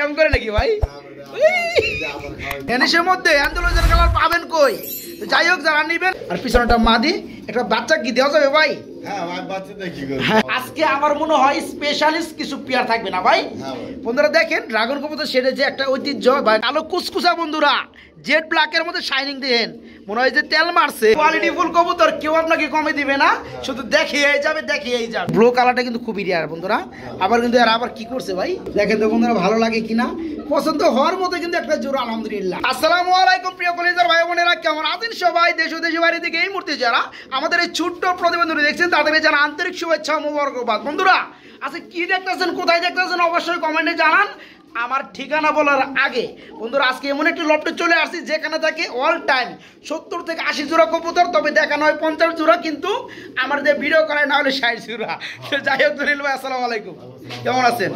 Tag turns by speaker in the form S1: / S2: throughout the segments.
S1: কেমন করে নাকি ভাই ড্যানিশের মধ্যে অ্যান্ডালুসিয়ান কালার পাবেন কই? যাই হোক যারা নিবেন। আর পিছনটা মাদি একটা বাচ্চা কি দেওয়া যাবে ভাই? আজকে আমার মনে হয় স্পেশালিস্ট কিছু পেয়ার থাকবে না ভাই? বন্ধুরা দেখেন ড্রাগন কবুতর সেটা যে একটা ঐতিহ্য ভাই, কালো কুচকুচা বন্ধুরা জেড ব্ল্যাকের মধ্যে শাইনিং দেন, মনে হয় যে তেল মারছে। কোয়ালিটি ফুল কবুতর, কেউ আপনাকে কমে দিবে না, শুধু দেখিয়েই যাবে দেখিয়েই যাবে। ব্লু কালারটা কিন্তু খুবই রেয়ার বন্ধুরা। আবার কিন্তু এরা আবার কি করছে ভাই দেখেন তো বন্ধুরা, ভালো লাগে কিনা, পছন্দ হওয়ার মতো কিন্তু একটা জোড়া আলহামদুলিল্লাহ। আসসালামু আলাইকুম প্রিয় কলেজার ভাই বোনেরা, কেমন আছেন সবাই? দেশ ও দেশের বাইরে থেকে এই মুহূর্তে যারা আমাদের এই ছোট্ট প্রতিবেদনটি দেখছেন তাদের জানা আন্তরিক শুভেচ্ছা ও মোবারকবাদ। বন্ধুরা আজকে কি দেখতেছেন, কোথায় দেখতেছেন অবশ্যই কমেন্টে জানান। আমার ঠিকানা বলার আগে বন্ধুরা আজকে এমন একটি লফটে চলে আসছি যেখানে থাকে অল টাইম 70 থেকে 80 জোড়া কবুতর, তবে দেখানো হয় 50 জোড়া, কিন্তু আমাদের ভিডিও করায় না হলে 60 জোড়া। যাই হোক জলিল ভাই আসসালামু আলাইকুম, কেমন আছেন?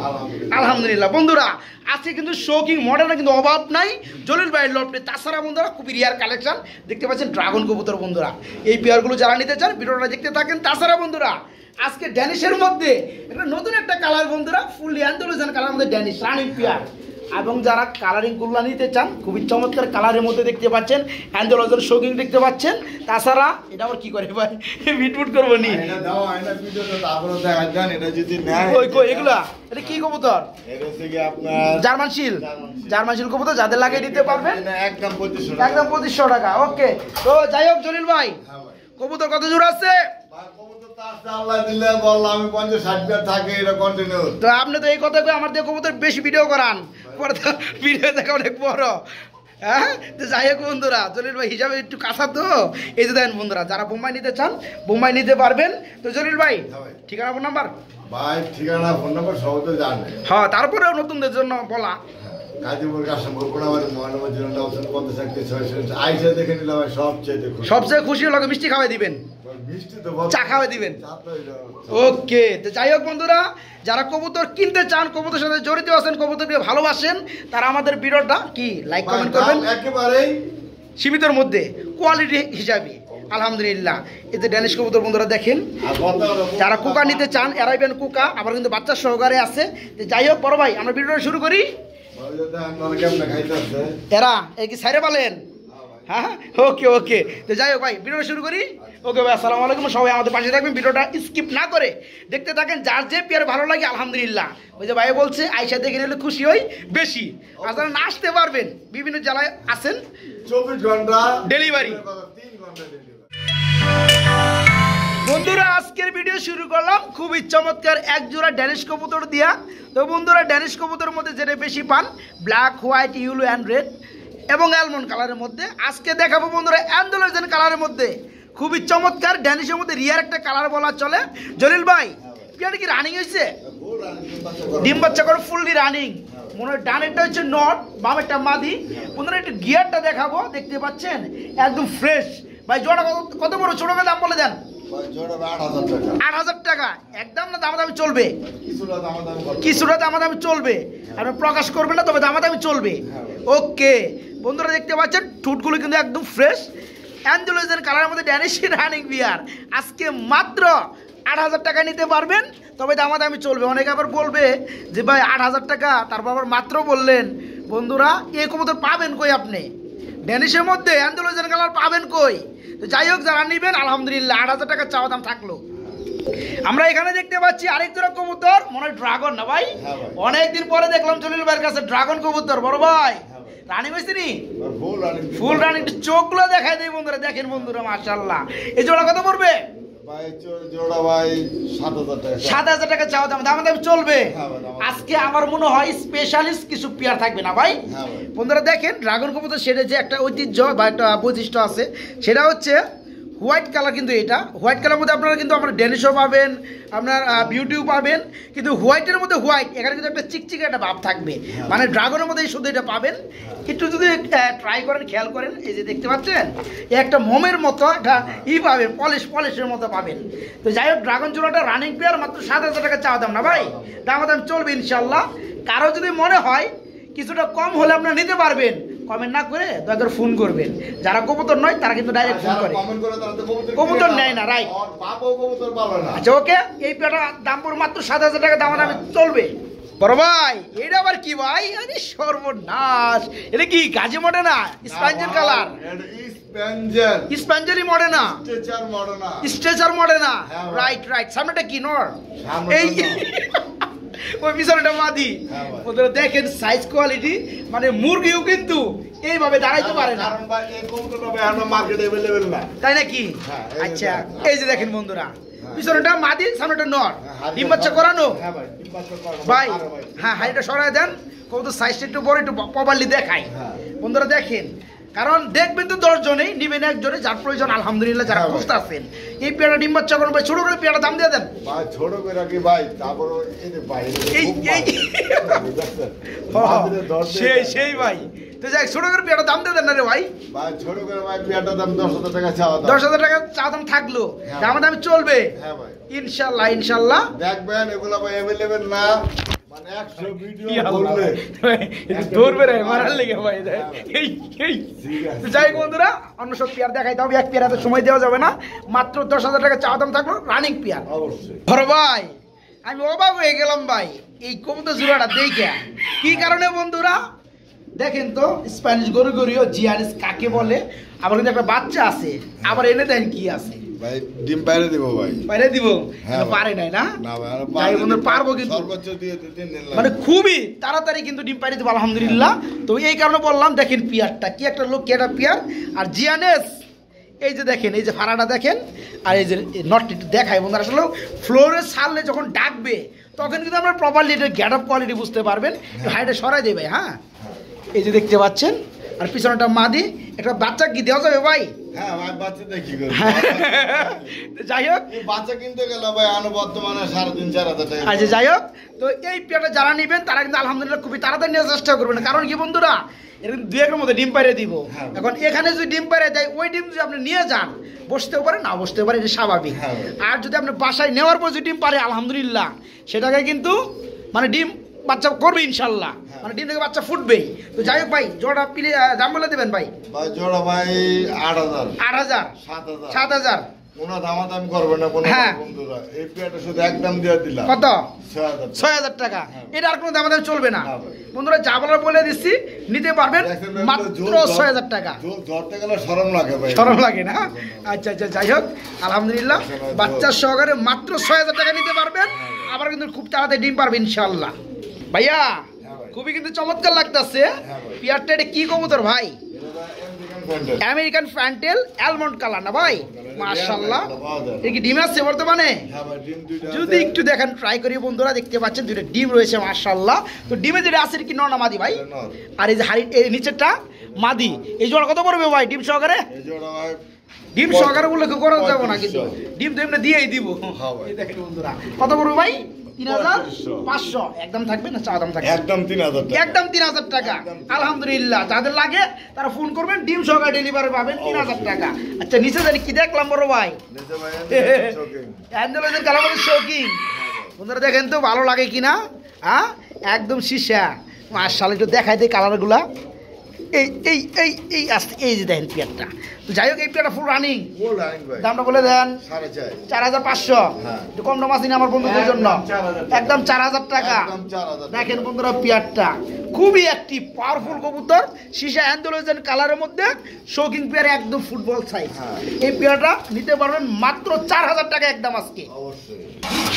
S1: আলহামদুলিল্লাহ। বন্ধুরা আজকে কিন্তু শৌকিং মডেলের কিন্তু অভাব নাই জলিল ভাইয়ের লফটে। তাছাড়া বন্ধুরা খুবই রিয়ার কালেকশন দেখতে পাচ্ছেন ড্রাগন কবুতর। বন্ধুরা এই পেয়ারগুলো যারা নিতে চান ভিডিওটা দেখতে থাকেন। তাছাড়া বন্ধুরা আজকে ড্যানিশের মধ্যে একটা নতুন একটা কালার বন্ধুরা, ফুললি অ্যান্ডালুসিয়ান কালার মধ্যে ড্যানিশ রানিং পেয়ার, এবং যারা কালারিং গুলা নিতে চান খুবই চমৎকার কালারের মধ্যে দেখতে পাচ্ছেন, অ্যান্ডালুসিয়ান শৌকিং দেখতে পাচ্ছেন। তাছাড়া এটা আবার কি করে ভাই মিটমুট করবো নি এগুলা, এটা কি কবুতর? জার্মান শিল, জার্মান শিল কবুতর যাদের লাগিয়ে দিতে পারবেন একদম 2500 টাকা। ওকে, তো যাই হোক জলিল ভাই কবুতর কত জোড়া আছে? তো আপনি তো এই কথা আমার দিয়ে কবুতর বেশি ভিডিও করান, ভিডিও দেখা অনেক বড়। হ্যাঁ, যাই হোক বন্ধুরা জলিল ভাই হিসাবে একটু কাঁচা, তো এই যে দেখেন বন্ধুরা যারা বোম্বাই নিতে চান বোম্বাই নিতে পারবেন। তো জলিল ভাই ঠিকানা ফোন নাম্বার?
S2: ভাই ঠিকানা ফোন নাম্বার সবাই তো জানে,
S1: হ্যাঁ তারপরেও নতুনদের জন্য বলা। সবচেয়ে খুশি হলো মিষ্টি খাওয়াই দিবেন, চা খাওয়াই দিবেন। ওকে, তো যাই হোক বন্ধুরা যারা কবুতর কিনতে চান, কবুতরের সাথে জড়িত আছেন, কবুতরকে ভালোবাসেন, তারা আমাদের ভিডিওটা কি লাইক কমেন্ট করবেন একেবারেই সীমিতর মধ্যে কোয়ালিটি হিসাবে। আলহামদুলিল্লাহ এই যে ড্যানিশ কবুতর বন্ধুরা দেখেন, যারা কুকা নিতে চান অ্যারাবিয়ান কুকা, আবার কিন্তু বাচ্চা সহকারে আছে। যাই হোক বড় ভাই আমরা ভিডিওটা শুরু করি। এরা এই কি সাইরে বলেন? হ্যাঁ ওকে ওকে, তো যাই হোক ভাই ভিডিওটা শুরু করি। ওকে ভাই আসসালামু আলাইকুম, সবাই আমাদের পাশে থাকবেন, ভিডিওটা স্কিপ না করে দেখতে থাকেন। যার যে পেয়ার ভালো লাগে আলহামদুলিল্লাহ, ওই যে ভাই বলছে আইসা দেখে নিলে খুশি হই বেশি। আপনারা না আসতে পারবেন, বিভিন্ন জেলায় আছেন,
S2: 24 ঘন্টা
S1: ডেলিভারি। বন্ধুরা আজকের ভিডিও শুরু করলাম খুবই চমৎকার এক জোড়া ড্যানিশ কবুতর দিয়া। তো বন্ধুরা ড্যানিশ কবুতরের মধ্যে যেটা বেশি পান black, white, yellow and red এবং অ্যালমন্ড কালারের মধ্যে। আজকে দেখাবো বন্ধুরা অ্যান্ডালুসিয়ান কালারের মধ্যে খুবই চমৎকার, ড্যানিশের মধ্যে রিয়ার একটা কালার বলা চলে। জলিল ভাই পেয়ারটা কি রানিং হয়েছে? ডিম বাচ্চা করে ফুললি রানিং, মনে হয় ডানেরটা হচ্ছে নট, বামেরটা মাদি। বন্ধুরা একটু গিয়ারটা দেখাবো, দেখতে পাচ্ছেন একদম ফ্রেশ। ভাই জোড়া কত বড় ছোট দাম বলে দেন? 8,000 টাকা একদম না, দামাদামি চলবে, কিছুটা দামাদামি চলবে, আপনি প্রকাশ করবেন না তবে দামাদামি চলবে। ওকে বন্ধুরা দেখতে পাচ্ছেন ঠুটগুলো কিন্তু একদম ফ্রেশ, অ্যান্ডালুসিয়ান কালারের মধ্যে ড্যানিশ রানিং বিয়ার। আজকে মাত্র 8,000 টাকা নিতে পারবেন, তবে দামাদামি চলবে। অনেকে আবার বলবে যে ভাই 8,000 টাকা, তারপর আবার মাত্র বললেন। বন্ধুরা এই কবুতর পাবেন কই আপনি? ড্যানিশের মধ্যে অ্যান্ডালুসিয়ান কালার পাবেন কই? তো যাই হোক যারা নিবেন আলহামদুলিল্লাহ 8,000 টাকা চাওয়া দাম থাকলো। আমরা এখানে দেখতে পাচ্ছি আরেক জোড়া কবুতর, মনে হয় ড্রাগন না ভাই? অনেকদিন পরে দেখলাম জলিল ভাইয়ের কাছে ড্রাগন কবুতর। বড় ভাই রানিং হয়েছে নি? ফুল রানিং, চোখগুলো দেখাই দেয় বন্ধুরা, দেখেন বন্ধুরা মাশাআল্লাহ। এই জোড়া কত পড়বে? 7,000 টাকা চাওয়া দাম, দাম চলবে। আজকে আমার মনে হয় স্পেশালিস্ট কিছু পেয়ার থাকবে না ভাই? বন্ধুরা দেখেন ড্রাগন কবুতর সেটা যে একটা ঐতিহ্য বা একটা বৈশিষ্ট্য আছে, সেটা হচ্ছে হোয়াইট কালার। কিন্তু এটা হোয়াইট কালার মধ্যে আপনারা কিন্তু আপনার ড্যানিশও পাবেন, আপনার বিউটিও পাবেন, কিন্তু হোয়াইটের মধ্যে হোয়াইট এখানে কিন্তু একটা চিকচিকে একটা ভাব থাকবে, মানে ড্রাগনের মধ্যে শুধু এটা পাবেন। একটু যদি ট্রাই করেন, খেয়াল করেন, এই যে দেখতে পাচ্ছেন একটা মোমের মতো একটা পাবেন, পলিশের মতো পাবেন। তো যাই হোক ড্রাগন জোড়াটা রানিং পেয়ার, মাত্র 7,000 টাকা চাওয়া দাম না ভাই, দাম চলবে ইনশাল্লাহ। কারো যদি মনে হয় কিছুটা কম হলে আপনারা নিতে পারবেন, কমেন্ট না করে দয়া করে ফোন করবেন। যারা কবুতর নয় তারা কিন্তু ডাইরেক্ট ফোন করে, কবুতর নেয় না, রাইট? আচ্ছা ওকে, এই পেয়ারটার দাম পড়বে মাত্র 7,000 টাকা, দাম চলবে। বড় ভাই এটা আবার কি ভাই? আরে সর্বনাশ, এটা কি গাজী মডে না? স্পঞ্জের কালার,
S2: স্পঞ্জের
S1: স্পঞ্জেরই মডে না,
S2: স্ট্রেচার মডেল না,
S1: স্ট্রেচার মডে না।
S2: হ্যাঁ ভাই।
S1: রাইট রাইট, সামনেটা কি নর?
S2: সামনেটা
S1: এই
S2: নর।
S1: ওই পিছনেটা মাদি।
S2: হ্যাঁ ভাই।
S1: ওদের দেখেন সাইজ কোয়ালিটি, মানে মুরগিও কিন্তু এইভাবে দাঁড়াইতে পারে না,
S2: কারণ ভাই এই কবুতরটা ভাই এখন মার্কেটে अवेलेबल না।
S1: তাই নাকি?
S2: হ্যাঁ, এই যে
S1: আচ্ছা,
S2: দেখেন।
S1: এই যে দেখেন বন্ধুরা, পিছনেটা মাদি, সামনেটা নর।
S2: হ্যাঁ,
S1: ডিম বাচ্চা করানো
S2: হ্যাঁ ভাই, ডিম বাচ্চা করানো।
S1: ভাই।
S2: আরো ভাই।
S1: হ্যাঁ, হাইটা সরাই দেন, কত সাইজটা একটু বড়, একটু প্রপারলি দেখাই।
S2: হ্যাঁ।
S1: বন্ধুরা দেখেন, কারণ দেখবেন তো 10 জনেই, নিবেন একজনে, যার প্রয়োজন আলহামদুলিল্লাহ যারা
S2: হ্যাঁ ভাই।
S1: খুঁজতে আছেন। এই পেয়ারা ডিম বাচ্চা করুন ভাই, ছোট করে পেয়ারা দাম দিয়ে দেন।
S2: ভাই ছোট করে রাখি ভাই, তারপর এই যে ভাই
S1: এই সেই ভাই, তো যাই ছোট করে পেয়ারা দাম দিয়ে দেন না রে ভাই।
S2: ভাই ছোট করে ভাই পেয়ারটার দাম 10,000 টাকা চাওয়া দাম।
S1: 10,000 টাকা চা দাম থাকলো,
S2: হ্যাঁ।
S1: দাম দামে চলবে
S2: হ্যাঁ ভাই,
S1: ইনশাল্লাহ ইনশাল্লাহ।
S2: দেখবেন এগুলো ভাই अवेलेबल না, মানে 100 ভিডিও
S1: কি আল্লাহ।
S2: বললে
S1: ধরবে রে মারার লেগে ভাই। এই
S2: ঠিক আছে।
S1: তো যাই হোক বন্ধুরা, অন্য সব পেয়ার দেখাইতে হবে, এক পেয়ার এত সময় দেওয়া যাবে না। মাত্র 10,000 টাকা চা দাম থাকলো, রানিং পেয়ার।
S2: অবশ্যই
S1: বড় ভাই আমি অবাক হয়ে গেলাম ভাই এই কবুতর জোড়াটা দেখে। কি কারণে বন্ধুরা দেখেন তো, স্প্যানিশ গরু গরুও জিয়ারিস কাকে বলে, আবার কিন্তু একটা বাচ্চা আছে, আবার এনে দেন কি আছে,
S2: ভাই ডিম বাইরে দিব ভাই।
S1: বাইরে দিব?
S2: হ্যাঁ ভাই।
S1: পারে নাই না?
S2: না ভাই, আর
S1: যাই হোক বন্ধুরা, পারবো কিন্তু
S2: সর্বোচ্চ দিয়ে 2-3 দিন
S1: মানে
S2: লাগবে।
S1: খুবই তাড়াতাড়ি কিন্তু ডিম পাড়ি দেবো আলহামদুলিল্লাহ। তো এই কারণে বললাম, দেখেন পিয়ারটা কি একটা লোক, কি একটা পিয়ার। আর জিয়ানেস এই যে দেখেন, এই যে ফাড়াটা দেখেন, আর এই যে নটটি দেখায় বন্ধুরা, আসলে ফ্লোরে ছাড়লে যখন ডাকবে তখন কিন্তু আমরা প্রপারলি এটা গ্যাট আপ কোয়ালিটি বুঝতে পারবেন। হাইটে সরাই দেবে। হ্যাঁ, এই যে দেখতে পাচ্ছেন, আর পিছনেটা মাদি, একটা বাচ্চা কি দেওয়া যাবে ভাই?
S2: হ্যাঁ ভাই, বাচ্চা দেখি করে।
S1: তো যাই হোক,
S2: এই বাচ্চা কিনতে গেলে ভাই বর্তমানে 3,500-4,000 টাকা।
S1: আচ্ছা যাই হোক, তো এই পেয়ারটা যারা নেবেন তারা কিন্তু আলহামদুলিল্লাহ খুবই তাড়াতাড়ি নেওয়ার চেষ্টা করবেন। কারণ কি বন্ধুরা, এরকম 2-1 মধ্যে ডিম পাইরে দিব।
S2: হ্যাঁ।
S1: এখন এখানে যদি ডিম পাইরে দেয়, ওই ডিম যদি আপনি নিয়ে যান, বসতেও পারে না বসতেও পারে, এটা স্বাভাবিক।
S2: হ্যাঁ।
S1: আর যদি আপনি বাসায় নেওয়ার পর যদি ডিম পারে আলহামদুলিল্লাহ, সেটাকে কিন্তু মানে ডিম বাচ্চা করবে ইনশাল্লাহ, মানে ডিম থেকে বাচ্চা ফুটবেই। তো যাই হোক ভাই, জোড়া পিলে দাম বলে দেবেন ভাই।
S2: ভাই জোড়া ভাই 8,000
S1: 8,000
S2: 7,000
S1: 7,000
S2: কোনো দামাদামি করবে না কোনো
S1: হ্যাঁ।
S2: বন্ধুরা। এই পেয়ারটা শুধু একদম দিয়ে দিলাম
S1: কত?
S2: 6,000
S1: 6,000 টাকা। এটা আর কোনো দাম চলবে না
S2: না ভাই।
S1: বন্ধুরা, যা বলার বলে দিচ্ছি, নিতে পারবেন
S2: দেখেন ভাই,
S1: মাত্র
S2: জোর-
S1: 6,000 টাকা।
S2: ধরতে গেলে শরম লাগে ভাই।
S1: সরম লাগে না? আচ্ছা আচ্ছা, যাই হোক আলহামদুলিল্লাহ, বাচ্চার সহকারে মাত্র 6,000 টাকা নিতে পারবেন। আবার কিন্তু খুব তাড়াতাড়ি ডিম পারবে ইনশাল্লাহ। ভাইয়া
S2: ভাই।
S1: খুবই কিন্তু চমৎকার লাগতেছে
S2: ভাই।
S1: পিয়ারটা। এটা কি কবুতর ভাই?
S2: এটা ভাই American fantail.
S1: American fantail almond colour না ভাই? মাশাআল্লাহ।
S2: পাওয়া যায়।
S1: এটা কি ডিম আছে বর্তমানে?
S2: হ্যাঁ ভাই, ডিম দুইটা
S1: যদি
S2: আছে।
S1: একটু দেখেন, ট্রাই করি বন্ধুরা, দেখতে পাচ্ছেন দুইটা ডিম রয়েছে মাশাআল্লাহ। তো ডিমে যেটা আছে এটা কি নর না মাদি ভাই?
S2: এটা নর।
S1: আর এই যে হাড়ি, এই নিচেরটা মাদি। এই জোড়া কত পড়বে ভাই ডিম সহকারে?
S2: এই জোড়া ভাই
S1: ডিম সহকারে উল্লেখ করা যাবে না কিন্তু,
S2: 3500
S1: ডিম তো এমনি দিয়েই দিব।
S2: হ্যাঁ ভাই।
S1: এই দেখেন বন্ধুরা, কত পড়বে ভাই?
S2: 3500
S1: 3,500 একদম থাকবে না চা দাম থাকবে?
S2: একদম 3,000 টাকা।
S1: একদম 3,000 টাকা।
S2: একদম।
S1: আলহামদুলিল্লাহ, যাদের লাগে তারা ফোন করবেন, ডিম সহকারে ডেলিভারি পাবেন 3,000 টাকা। আচ্ছা, নিচে জানি কি দেখলাম বড় ভাই?
S2: নিচে ভাই আমেরিকান শোকিং।
S1: অ্যান্ডেলজের কালামাদের শৌখিন। বন্ধুরা দেখেন তো ভালো লাগে কিনা। হ্যাঁ, একদম সীসা মাশাআল্লাহ। একটু দেখাই দেয় কালারগুলা। এই এই এই এই আসতে, এই যে দেখেন পেয়ারটা। তো যাই হোক, এই পেয়ারটা ফুল রানিং।
S2: ফুল রানিং ভাই।
S1: দামটা বলে দেন।
S2: 4,500
S1: 4,500।
S2: হ্যাঁ।
S1: একটু কম দাম আছে না আমার বন্ধুদের জন্য?
S2: একদম 4,000 টাকা।
S1: একদম 4,000 টাকা।
S2: একদম 4,000 টাকা।
S1: দেখেন বন্ধুরা, পেয়ারটা খুবই একটি পাওয়ারফুল কবুতর, সীসা অ্যান্ডোলোজেন কালারের মধ্যে, শৌকিং পেয়ার, একদম ফুটবল সাইজ।
S2: হ্যাঁ।
S1: এই পেয়ারটা নিতে পারবেন মাত্র 4,000 টাকা একদম আজকে।
S2: অবশ্যই।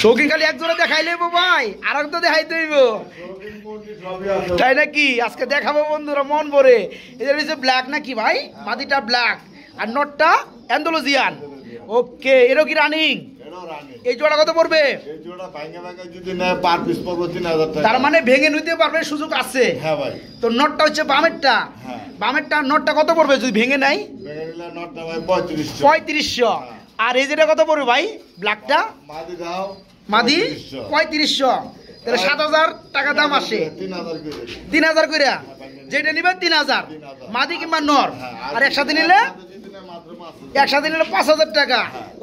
S1: শৌকিং খালি এক জোড়া দেখাইলে ভাই, আর এক তো দেখাইতে হইব,
S2: শৌকিং কোনটি সবই আছে।
S1: তাই নাকি? আজকে দেখাবো বন্ধুরা মন ভরে। এটা হচ্ছে ব্ল্যাক নাকি ভাই? মাদিটা ব্ল্যাক আর নটটা অ্যান্ডোলোজিয়ান। ওকে, এরও কি রানিং?
S2: এটাও রানিং।
S1: এই জোড়া কত পড়বে?
S2: এই জোড়া ভাঙা ভাঙা যদি নেয় পার পিস পড়বে 3,000 টাকা।
S1: তার মানে ভেঙে নিতে পারবে, সুযোগ আছে।
S2: হ্যাঁ ভাই।
S1: তো নটটা হচ্ছে বামেরটা।
S2: হ্যাঁ।
S1: বামেরটা নটটা কত পড়বে যদি ভেঙে নেয়?
S2: ভেঙে নিলে নটটা ভাই 3500।
S1: 3500। আর এই যেটা কত পড়বে ভাই ব্ল্যাকটা?
S2: মাদি দাও
S1: মাদি
S2: 3500।
S1: 3500। তাহলে 7,000 টাকা দাম আসে।
S2: 3,000 করে।
S1: 3,000 করে। যেটা নিবেন 3,000, মাদি কিংবা নর। আর একসাথে নিলে,
S2: যদি নেয় মাত্র 5,000।
S1: একসাথে নিলে 5,000 টাকা।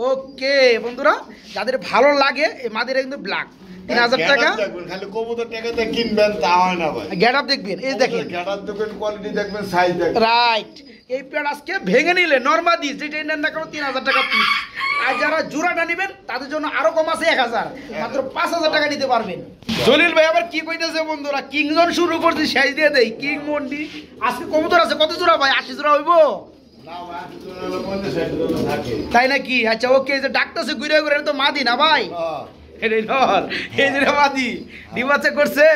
S1: ওকে বন্ধুরা, যাদের ভালো লাগে এই মাদিরা কিন্তু ব্ল্যাক 3,000 টাকা।
S2: দেখবেন, খালি কবুতর টাকাতে কিনবেন তা হয় না ভাই।
S1: গেট আপ দেখবেন, এই দেখেন।
S2: গেটার দেখবেন, কোয়ালিটি দেখবেন, সাইজ দেখবেন।
S1: রাইট। এই পেয়ার আজকে ভেঙে নিলে নর্মাদি যেটা নেন না কেন 3,000 টাকা পিস। আর যারা জোড়াটা নেবেন তাদের জন্য আরো কম আছে 1000, মাত্র 5000 টাকা নিতে পারবেন। জলিল ভাই আবার কি কইতেছে বন্ধুরা, কিংজন শুরু করছি শেষ দিয়ে দেই। কিং মন্ডি আজকে কবুতর আছে কত জোড়া ভাই? 80 জোড়া হইব তাই নাকি? আচ্ছা ওকে, যে ডাকতেছে ঘুরে ঘুরে, তো মাদি না ভাই? এই যে মাদি ডিম বাচ্চা করছে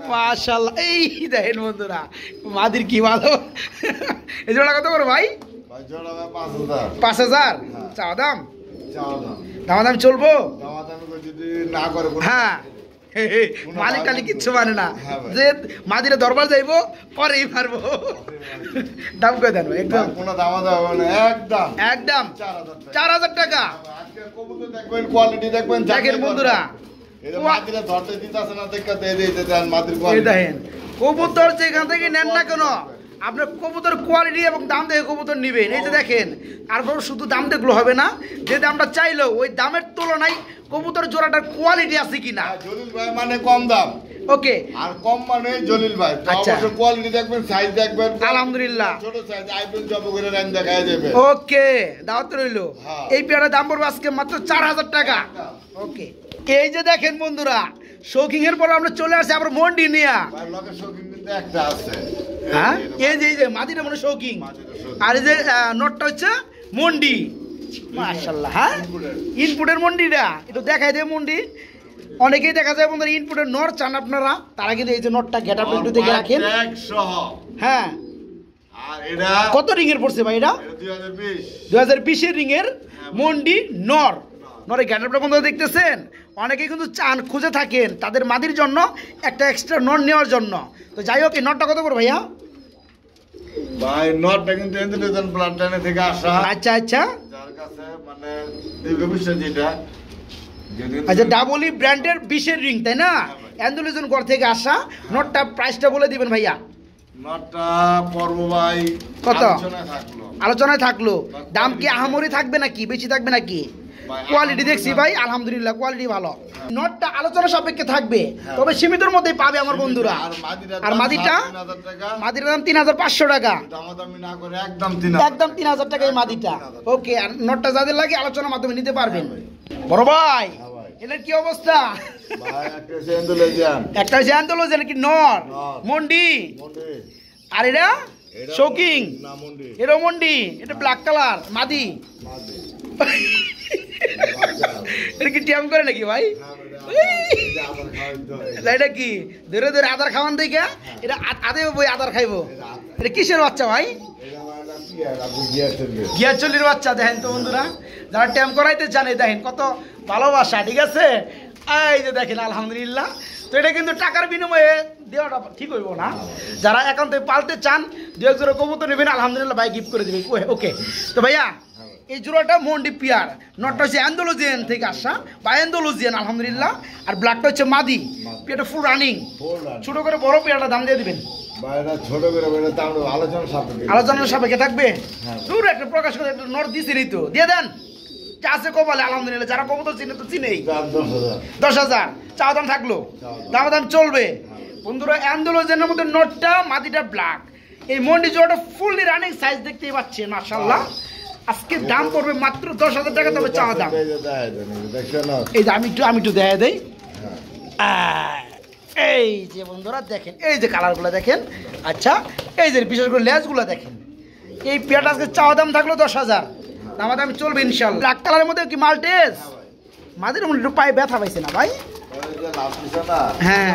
S1: মাশাআল্লাহ। এই দেখেন বন্ধুরা মাদির কি ভালো। এই জোড়া কত করে ভাই? 5000 চাওয়া দাম? দাম চলবো? হ্যাঁ মালিক টালিক কিচ্ছু মানে না, যে মাদিরে দরবার যাইবো পরেই পারবো। দাম কই দেন একদম? একদম 4000 টাকা। দেখেন বন্ধুরা দেখেন কবুতর যেখান থেকে নেন না কেন, আপনার কবুতর কোয়ালিটি এবং দাম দেখে কবুতর নিবেন। এই যে দেখেন, আর শুধু দাম দেখলে হবে না, যে দামটা চাইলো ওই দামের তুলনায় কবুতর জোড়াটার কোয়ালিটি আছে কিনা।
S2: জলিল ভাই মানে কম দাম,
S1: ওকে,
S2: আর কম মানে জলিল ভাই।
S1: আচ্ছা
S2: কোয়ালিটি দেখবেন, সাইজ দেখবেন,
S1: আলহামদুলিল্লাহ
S2: ছোট সাইজ আইবেন জব করে রান দেখায় দেবে।
S1: ওকে দাওয়াত রইলো। এই পেয়ারের দাম পড়বে আজকে মাত্র 4000 টাকা। ওকে, এই যে দেখেন বন্ধুরা শৌকিং এর পর আমরা চলে আসছি আবার মন্ডি নিয়া।
S2: লকের শৌকিং কিন্তু একটা আছে।
S1: হ্যাঁ এই যে মাদিটা মানে শৌকিং, আর এই যে নটটা হচ্ছে মন্ডি। মাশাআল্লাহ, হ্যাঁ ইনপুটের মন্ডিটা একটু দেখাই দেয়। মন্ডি অনেকেই দেখা যায় বন্ধুরা ইনপুটের নর চান আপনারা, তারা কিন্তু এই যে নটটা গেটআপ একটু দেখে রাখেন। হ্যাঁ,
S2: আর এটা
S1: কত রিং এর পড়ছে ভাই? এটা 2020 এর রিং এর মন্ডি নর। নরে গেটআপটা বন্ধুরা দেখতেছেন, অনেকেই কিন্তু চান খুঁজে থাকেন তাদের মাদির জন্য একটা এক্সট্রা নর নেওয়ার জন্য। তো যাই হোক, এই নটটা কত করে ভাইয়া?
S2: ভাই নটটা কিন্তু ইন্টেলিজেন্ট প্ল্যান্টানে থেকে আসা।
S1: আচ্ছা আচ্ছা,
S2: যার কাছে মানে দীর্ঘবিশ্বাস যেটা,
S1: আচ্ছা ডাবলি ব্র্যান্ডের 20 এর রিং তাই না? অ্যান্ডুলিজন ঘর থেকে আসা নটটা প্রাইসটা বলে দিবেন ভাইয়া।
S2: নটটা পড়বো ভাই
S1: কত?
S2: আলোচনায় থাকলো।
S1: দাম কি আহামরি থাকবে নাকি, বেশি থাকবে নাকি? কোয়ালিটি দেখছি ভাই আলহামদুলিল্লাহ, কোয়ালিটি ভালো। নটটা আলোচনা সাপেক্ষে থাকবে, তবে সীমিতর মধ্যেই পাবে আমার বন্ধুরা। আর মাদিটা মাদির দাম 3500 টাকা, একদম 3000 টাকা এই মাদিটা। ওকে, আর নটটা যাদের লাগে আলোচনার মাধ্যমে নিতে পারবেন। বড় ভাই এটার কি অবস্থা? একটা হচ্ছে অ্যান্ডালুজিয়ান কি নর মন্ডি, আর এটা শৌকিং, এটা মন্ডি, এটা ব্ল্যাক কালার মাদি। এটা কি ট্যাম করে নাকি ভাই? এটা কি ধরে ধরে আদার খাওয়ান দেখে এটা আদে বই আদার খাইবো? এটা কিসের বাচ্চা ভাই? গিয়ারচল্লির বাচ্চা। দেখেন তো বন্ধুরা, যারা ট্যাম করাইতে জানে দেখেন কত ভালোবাসা। ঠিক আছে, এই যে দেখেন আলহামদুলিল্লাহ। তো এটা কিন্তু টাকার বিনিময়ে দেওয়াটা ঠিক হইব না। যারা একান্ত পালতে চান, 2 জোড়া কবুতর নেবেন, আলহামদুলিল্লাহ ভাই গিফট করে দেবে। ওকে, তো ভাইয়া এই জোড়াটা মন্ডি পিয়ার, নটটা হচ্ছে অ্যান্ডালুজিয়ান থেকে আসা বা অ্যান্ডালুজিয়ান আলহামদুলিল্লাহ, আর ব্ল্যাকটা হচ্ছে মাদি। পিয়ারটা ফুল রানিং, ছোট করে বড় পিয়ারটা দাম দিয়ে দিবেন। আলোচনার সাপেক্ষে থাকবে। দূর একটা প্রকাশ করে একটা নট দিছি তো দিয়ে দেন, আছে কপালে আলহামদুলিল্লাহ। যারা কবুতর চিনে তো চিনেই। 10,000 চাওয়া দাম থাকলো, দাম চলবে বন্ধুরা। অ্যান্ডালুজিয়ানের মধ্যে নটটা, মাদিটা ব্ল্যাক। এই মন্ডি জোড়াটা ফুললি রানিং সাইজ দেখতেই পাচ্ছেন মাশাআল্লাহ। আজকে দাম পড়বে মাত্র 10,000 টাকা, তবে চাওয়া দাম। এই যে আমি একটু দেখা দেই। এই যে বন্ধুরা দেখেন, এই যে কালারগুলো দেখেন। আচ্ছা, এই যে বিশেষ করে লেজগুলো দেখেন। এই পেয়ারটা আজকে চাওয়া দাম থাকলো 10,000, দাম চলবে ইনশাল্লাহ। ব্ল্যাক কালারের মধ্যে কি মাল্টেজ মাদের মধ্যে একটু পায়ে ব্যথা পাইছে না ভাই? হ্যাঁ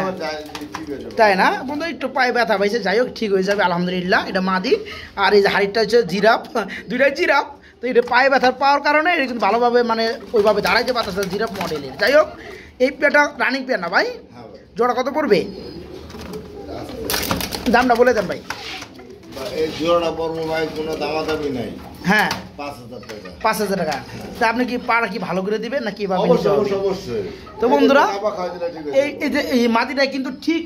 S1: তাই না বন্ধু, একটু পায়ে ব্যথা পাইছে। যাই হোক, ঠিক হয়ে যাবে আলহামদুলিল্লাহ। এটা মাদি, আর এই যে হাড়িটা হচ্ছে জিরাফ, দুইটাই জিরাফ। তো এটা পায়ে ব্যথার পাওয়ার কারণে এটা কিন্তু ভালোভাবে মানে ওইভাবে দাঁড়াইতে পারতেছে, জিরাফ মডেলের। যাই হোক, এই পেয়ারটা রানিং পেয়ার না ভাই? জোড়া কত পড়বে? দামটা বলে দেন ভাই।
S2: এই জোড়াটা পড়বো ভাই, কোনো দামাদামি নাই।
S1: হ্যাঁ
S2: 5,000
S1: টাকা। তা আপনি কি পাড়া কি ভালো করে দিবেন নাকি?
S2: অবশ্যই।
S1: তো বন্ধুরা এই যে এই মাদিটা কিন্তু ঠিক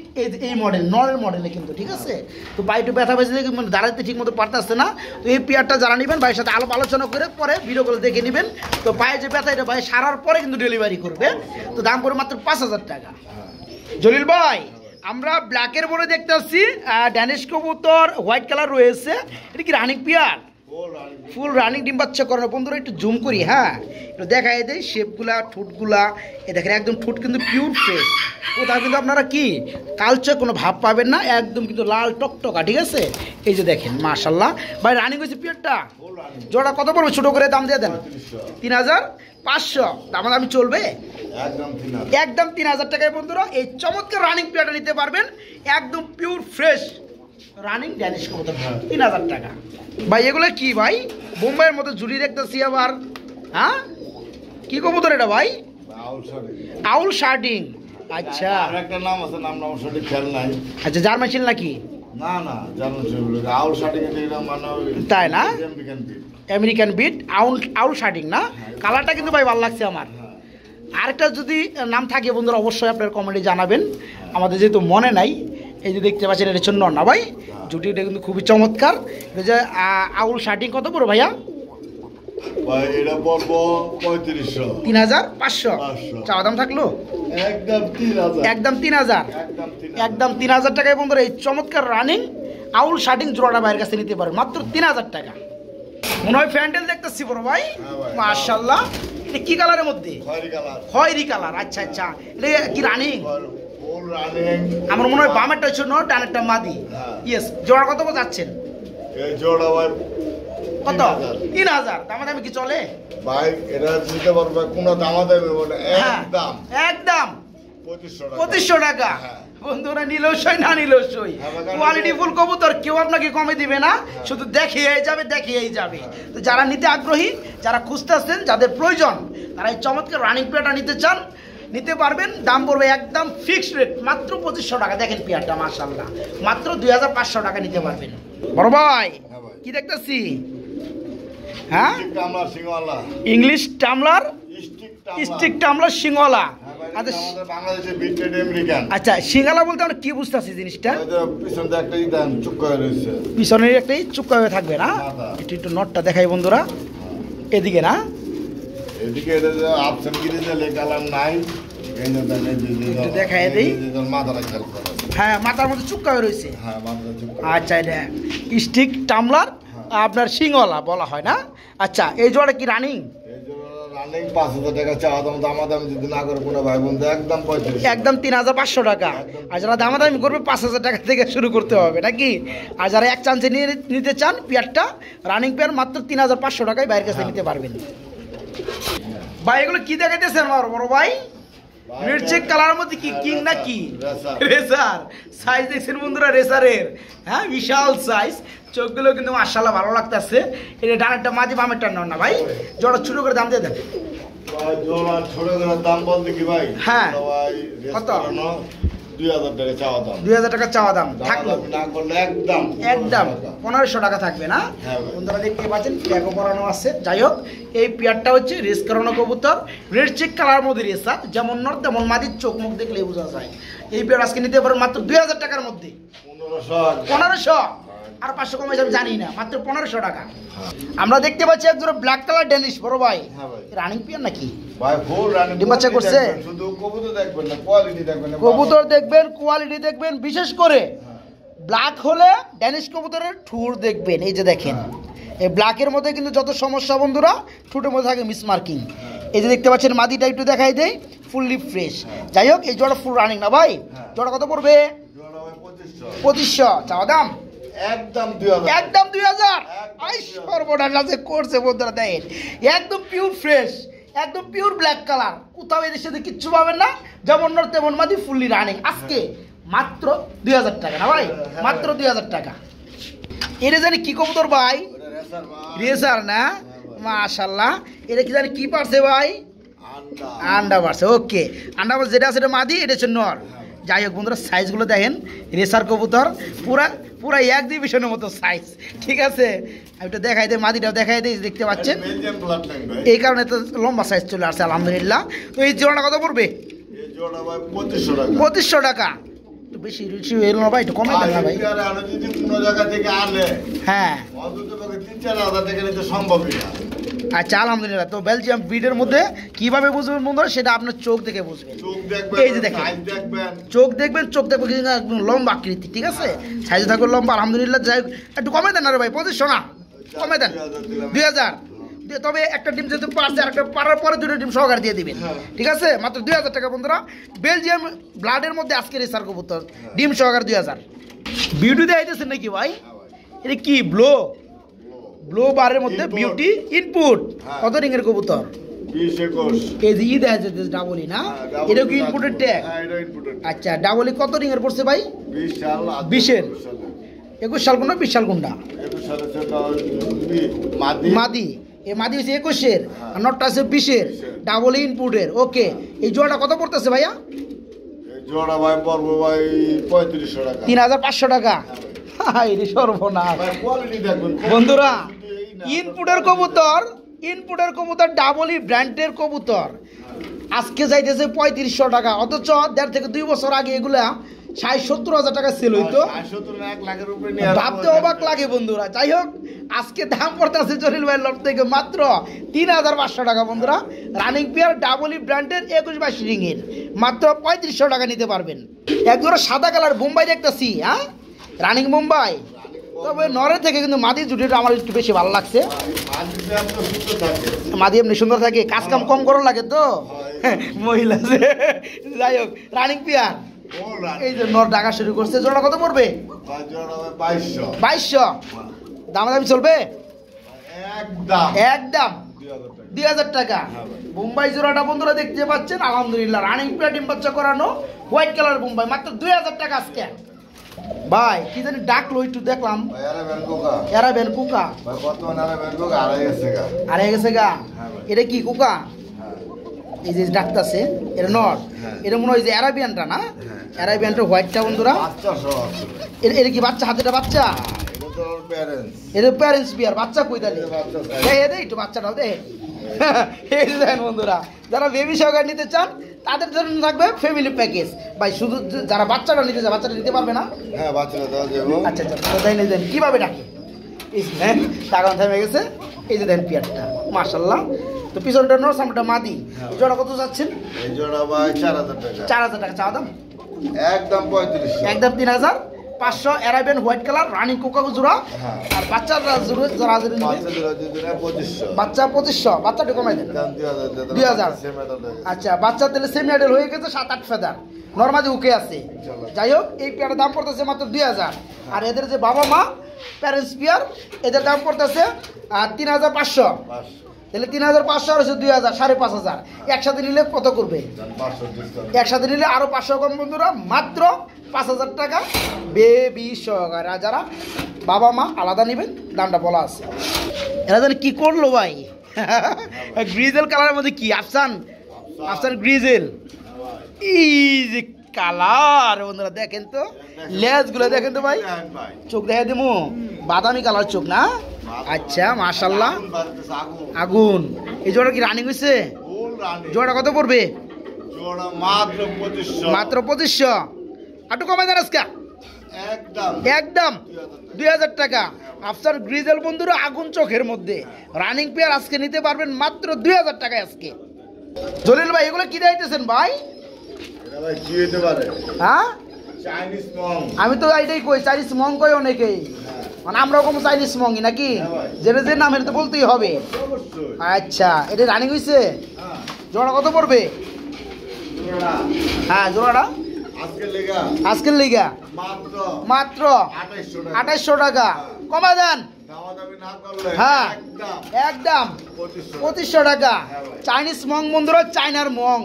S1: এই মডেল, নরের মডেলে কিন্তু, ঠিক আছে। তো পায়ে ব্যথা পেয়েছে, মানে দাঁড়াতে ঠিক মতো পারতেছে না। তো এই পেয়ারটা যারা নেবেন ভাইয়ের সাথে আলোচনা করে পরে ভিডিওগুলো দেখে নেবেন। তো পায়ে যে ব্যথা, এটা ভাই সারার পরে কিন্তু ডেলিভারি করবে। তো দাম পড়বে মাত্র 5,000 টাকা। জলিল ভাই, আমরা ব্ল্যাকের বলে দেখতে পাচ্ছি ড্যানিশ কবুতর হোয়াইট কালার রয়েছে, এটা কি রানিং পেয়ার? ফুল রানিং ডিম বাচ্চা করানো। বন্ধুরা একটু জুম করি, হ্যাঁ একটু দেখাই দেয় শেপগুলা, ঠোঁটগুলা। এ দেখেন একদম ঠোঁট কিন্তু পিওর ফ্রেশ, কোথাও কিন্তু আপনারা কি কালচার কোনো ভাব পাবেন না, একদম কিন্তু লাল টকটকা। ঠিক আছে, এই যে দেখেন মাশাল্লাহ ভাই রানিং হয়েছে পিওরটা। জোড়া কত পড়বে ছোটো করে দাম দিয়ে দেন? 3500 দামাদামি চলবে? একদম 3000 টাকায় বন্ধুরা এই চমৎকার রানিং পিওরটা নিতে পারবেন, একদম পিওর ফ্রেশ রানিং ড্যানিশ কবুতর 3000 টাকা। ভাই এগুলো কি ভাই? বোম্বাইয়ের মতো ঝুলি দেখতেছি আবার, হ্যাঁ কি কবুতর এটা ভাই? আউল শার্টিং। আচ্ছা
S2: আরেকটা নাম আছে, নাম সঠিক খেয়াল নাই।
S1: আচ্ছা জার্মান ছিল নাকি?
S2: না না জার্মান ছিল, আউল শার্টিং এটা মানে
S1: তাই না?
S2: American beat.
S1: আমেরিকান বিট আউল শার্টিং না? কালারটা কিন্তু ভাই ভালো লাগছে আমার। আরেকটা যদি নাম থাকে বন্ধুরা অবশ্যই আপনার কমেন্টে জানাবেন, আমাদের যেহেতু মনে নাই। এই যে দেখতে পাচ্ছেন এটা হচ্ছে নর না ভাই, জুটিটা কিন্তু খুবই চমৎকার। এটা যে আউল শার্টিং কত পড়ো ভাইয়া?
S2: এটা পড়বো 3500।
S1: 3500 চাওয়া দাম থাকলো?
S2: একদম 3000।
S1: একদম 3000। একদম 3000 টাকায় বন্ধুরা এই চমৎকার রানিং আউল শার্টিং জোড়াটা ভাইয়ের কাছে নিতে পারেন মাত্র 3000 টাকা। মনে হয় ফ্যান্ডেল দেখতেছি বড় ভাই, মাশাআল্লাহ। এটা কি কালারের মধ্যে? খয়েরি কালার। আচ্ছা আচ্ছা, এটা কি রানিং? আমার মনে হয় বামেরটা হচ্ছে নর, ডানেরটা মাদি। ইয়েস। জোড়া কত যাচ্ছেন?
S2: এই জোড়া ভাই
S1: কত? 3000। দামাদামি কি চলে
S2: ভাই? এটা দিতে পারবে কোনো দামাদামি বলে? একদম
S1: একদম 2500 টাকা। বন্ধুরা নিলসই না নিলসই, কোয়ালিটি ফুল কবুতর, কেউ আপনাকে কমে দিবে না, শুধু দেখিয়েই যাবে। তো যারা নিতে আগ্রহী, যারা খুঁজতেছেন, যাদের প্রয়োজন, তারা এই চমৎকার রানিং পেয়ারটা নিতে চান, নিতে পারবেন। দাম পড়বে একদম ফিক্সড রেট মাত্র 2500 টাকা। দেখেন পেয়ারটা মাশাআল্লাহ, মাত্র 2500 টাকা নিতে পারবেন। বড় ভাই কি দেখতেছি? হ্যাঁ ইংলিশ টামলার, স্টিক টামলার সিংওয়ালা। আচ্ছা সিঙ্গালা বলতে আমরা কি বুঝতেছি জিনিসটা? পিছনের একটাই চুক্কা হয়ে থাকবে না? একটু নটটা দেখাই বন্ধুরা, এদিকে না,
S2: এদিকে
S1: দেখাই দেই। হ্যাঁ মাথার মধ্যে চুক্কা হয়ে রয়েছে। আচ্ছা এটা স্টিক টামলার আপনার সিংওয়ালা বলা হয় না? আচ্ছা এই জোড়া কি রানিং?
S2: রানিং 5000 টাকা চাওয়া দাম, দামাদামি যদি না করে কোনো ভাই বন্ধু একদম 3500।
S1: একদম 3500 টাকা। আর যারা দামাদামি করবে 5000 টাকা থেকে শুরু করতে হবে নাকি? আর যারা এক চান্সে নিতে চান পেয়ারটা, রানিং পেয়ার মাত্র 3500 টাকায় বাইরের কাছে নিতে পারবেন। ভাই এগুলো কি দেখাইতেছেন আমার বড় ভাই? মির্চেক কালারের মধ্যে কি কিং না কি? রেসার সাইজ দেখছেন বন্ধুরা রেসারের, হ্যাঁ বিশাল সাইজ। চোখগুলো কিন্তু মাশাআল্লাহ ভালো লাগতেছে। এটা ডানেরটা মাঝে বামেরটা নর না ভাই? জোড়া ছোট করে দাম দিয়ে দেন।
S2: জোড়া ছোট করে দাম বলতে কি ভাই?
S1: হ্যাঁ
S2: কত? 2000 টাকা চাওয়া দাম।
S1: 2000 টাকা চাওয়া দাম থাকলো
S2: না করলে একদম
S1: 1500 টাকা থাকবে না? বন্ধুরা দেখতে পাচ্ছেন ট্যাগও করানো আছে। যাই হোক এই পেয়ারটা হচ্ছে রেস করানো কবুতর, রেড চেক কালার মধ্যে রেসার, যেমন নর তেমন মাদির, চোখ মুখ দেখলে বোঝা যায়। এই পেয়ার আজকে নিতে পারেন মাত্র 2000 টাকার মধ্যে। 1500 আর 500 কমে যাবে জানি না, মাত্র 1500 টাকা। আমরা দেখতে পাচ্ছি একজোড়া ব্ল্যাক কালার ড্যানিশ বড় ভাই, রানিং পেয়ার নাকি
S2: ভাই? ফুল রানিং
S1: ডিম বাচ্চা করছে।
S2: শুধু কবুতর দেখবেন না, কোয়ালিটি দেখবেন না,
S1: কবুতর দেখবেন, কোয়ালিটি দেখবেন, বিশেষ করে ব্ল্যাক হলে ড্যানিশ কবুতরের ঠুর দেখবেন। এই যে দেখেন এই ব্ল্যাকের মধ্যে কিন্তু যত সমস্যা বন্ধুরা ঠুটের মধ্যে থাকে মিস মার্কিং। এই যে দেখতে পাচ্ছেন মাদিটা একটু দেখাই দেই, ফুললি ফ্রেশ। যাই হোক এই জোড়া ফুল রানিং না ভাই? জোড়া কত পড়বে? 2500 চাওয়া দাম।
S2: একদম 2000।
S1: একদম 2000। আই সর্বনাশ আছে করছে বন্ধুরা, দেখেন একদম পিওর ফ্রেশ, একদম পিওর ব্ল্যাক কালার। কোথাও এদের সাথে কিচ্ছু পাবেন না, যেমন নর তেমন মাদি, ফুললি রানিং। আজকে মাত্র 2000 টাকা না ভাই? মাত্র 2000 টাকা। এটা জানি কি কবুতর ভাই? রেসার না? মাশাআল্লাহ। এটা কি জানি কি পারছে ভাই? আন্ডা পারছে। ওকে আন্ডা পারছে, যেটা আছে এটা মাদি, এটা হচ্ছে নর। যাই হোক বন্ধুরা সাইজগুলো দেখেন, রেসার কবুতর পুরা এক ডিভিশনের মতো সাইজ। ঠিক আছে আমি তো দেখাই দিই, মাদিটাও দেখাই দিই, দেখতে পাচ্ছেন এই কারণে তো লম্বা সাইজ চলে আসছে আলহামদুলিল্লাহ। তো এই জোড়াটা কত পড়বে? 2500 টাকা। একটু বেশি রুচি এলো না ভাই, একটু কমে দেন না ভাই। হ্যাঁ আচ্ছা আলহামদুলিল্লাহ। তো বেলজিয়াম ব্রিডের মধ্যে কিভাবে বুঝবেন বন্ধুরা, সেটা আপনার চোখ দেখে বুঝবেন। এই যে দেখেন চোখ দেখবেন একদম লম্বা আকৃতি। ঠিক আছে সাইজ থাকবে লম্বা আলহামদুলিল্লাহ। যাই হোক একটু কমে দেন না রে ভাই, 2500 না? কমে দেন 2000। তবে একটা ডিম যেহেতু পারছে আর একটা পারার পরে দুটো ডিম সহকারে দিয়ে দিবেন, ঠিক আছে? মাত্র 2000 টাকা বন্ধুরা। বেলজিয়াম ব্লাডের মধ্যে আজকের এই সার কবুতর ডিম সহকারে 2000। বিউটি দেখাইতেছেন নাকি ভাই? এটা কি ব্লো বারের মধ্যে বিউটি ইনপুট কত রিংয়ের কবুতর?
S2: 20-21
S1: এই যে ই দেখা যাচ্ছে ডাবলই না, এটা কি ইনপুটের ট্যাগ? আচ্ছা, ডাবলই কত রিংয়ের পড়ছে ভাই? 20-এর 21 সাল কোনটা 20 সাল কোনটা? মাদি এ মাদি হচ্ছে 21-এর আর নটটা আছে 20-এর, ডাবল ইনপুটের। ওকে, এই জোড়াটা কত পড়তেছে ভাইয়া?
S2: জোড়া ভাই পড়বো ভাই 3500 টাকা।
S1: 3500 টাকা। এই সর্বনাশ
S2: ভাই কোয়ালিটি দেখুন
S1: বন্ধুরা। ইনপুটের কবুতর ডাবলই ব্র্যান্ডের কবুতর আজকে যাইতেছে 3500 টাকা, অথচ 1.5 থেকে 2 বছর আগে এগুলা 60-70 হাজার টাকা সেল হইতো।
S2: 1 লাখের উপরে নিয়ে
S1: ভাবতে অবাক লাগে বন্ধুরা। যাই হোক, আজকে দাম পড়তেছে জলিল ভাইয়ের লট থেকে মাত্র 3500 টাকা বন্ধুরা। রানিং পেয়ার ডাবলই ব্র্যান্ডের 21-22 রিংয়ের মাত্র 3500 টাকা নিতে পারবেন। একজোড়া সাদা কালার বোম্বাই দেখতেছি, হ্যাঁ রানিং বোম্বাই। তবে নরের থেকে কিন্তু মাদি জুটিটা আমার একটু বেশি ভালো লাগছে। মাদি এমনি সুন্দর থাকে, কাজ কাম কম করা লাগে তো মহিলা। যাই হোক, রানিং পেয়ার এই যে নর ডাকা শুরু করছে। জোড়া কত পড়বে? 2200। দামাদামি চলবে? একদম 2000 টাকা। বোম্বাই জোড়াটা বন্ধুরা দেখতে পাচ্ছেন, আলহামদুলিল্লাহ রানিং পেয়ার ডিম বাচ্চা করানো হোয়াইট কালার বোম্বাই মাত্র 2000 টাকা আজকে। ভাই কি জানি ডাকলো একটু দেখলাম, এরাবেন কুকা আড়াই গেছে গা। এটা কি কুকা? এই যে ডাকতেছে এটা নট, এটা মনে হয় যে অ্যারাবিয়ানটা না? অ্যারাবিয়ানটা হোয়াইটটা বন্ধুরা। এটা কি বাচ্চা? হাতেটা বাচ্চা? এটা প্যারেন্টস বিয়ার বাচ্চা কই তাহলে? দে একটু বাচ্চাটাও দে। এই যে দেখেন বন্ধুরা, যারা বেবি সহকারে নিতে চান তাদের জন্য থাকবে ফ্যামিলি প্যাকেজ। ভাই শুধু যারা বাচ্চাটা নিতে চায় বাচ্চাটা নিতে পারবে না?
S2: হ্যাঁ বাচ্চাটা দেওয়া যাবে।
S1: আচ্ছা তাই নিয়ে দেন কীভাবে ডাকে? এই যে দেন টাকা থেমে গেছে। এই যে দেন পিয়ারটা মাশাল্লাহ। তো পিছনটা নর, সামনেটা মাদি। এই জোড়া কত যাচ্ছেন?
S2: এই জোড়া ভাই 4000 টাকা।
S1: 4000 টাকা চাওয়া দাম?
S2: একদম 3500।
S1: একদম 3500। Arabian white colour running Coca জোড়া। আর বাচ্চারা যারা বাচ্চা 2500। বাচ্চাটা কমাই দেন 2000। আচ্ছা, বাচ্চা তাহলে সেমি অ্যাডাল হয়ে গেছে 7-8 ফেদার, নর্মালি ওকে আছে। যাই হোক, এই পেয়ারের দাম পড়তেছে মাত্র 2000। আর এদের যে বাবা মা প্যারেন্টস পেয়ার, এদের দাম পড়তেছে 3500। তাহলে 3500 আর 2000, 5500। একসাথে নিলে কত করবে? একসাথে নিলে আরো 500 কম বন্ধুরা, মাত্র 5000 টাকা বেবি সহকারে। আর যারা বাবা মা আলাদা নেবেন দামটা বলা আছে। এরা জানি কি করলো ভাই? গ্রিজেল কালারের মধ্যে কি? আফসান গ্রিজেল। এই যে কালার বন্ধুরা দেখেন তো, লেজগুলো দেখেন তো ভাই, চোখ দেখা দেবো বাদামি কালার চোখ না? আচ্ছা মাশাল্লাহ আগুন। এই জোড়া কি রানিং হয়েছে? জোড়া কত পড়বে? মাত্র 2500। একটু কমাই দেন আজকে একদম 2000 টাকা। আফসার গ্রিজেল বন্ধুরা আগুন চোখের মধ্যে রানিং পেয়ার আজকে নিতে পারবেন মাত্র 2000 টাকায় আজকে। জলিল ভাই এগুলো কি দিতেছেন ভাই? হ্যাঁ আমি তো এইটাই কই, চাইনিজ মং কই অনেকেই, মানে আমরা ওরকম চাইনিজ মঙ্গি নাকি? যেটা যে নাম এটা তো বলতেই হবে। আচ্ছা, এটা রানিং হয়েছে? জোড়া কত পড়বে? হ্যাঁ জোড়াটা আজকের লিগা মাত্র 2800 টাকা। কমা দেন? হ্যাঁ একদম 2500 টাকা। চাইনিজ মং বন্ধুরা, চাইনার মং।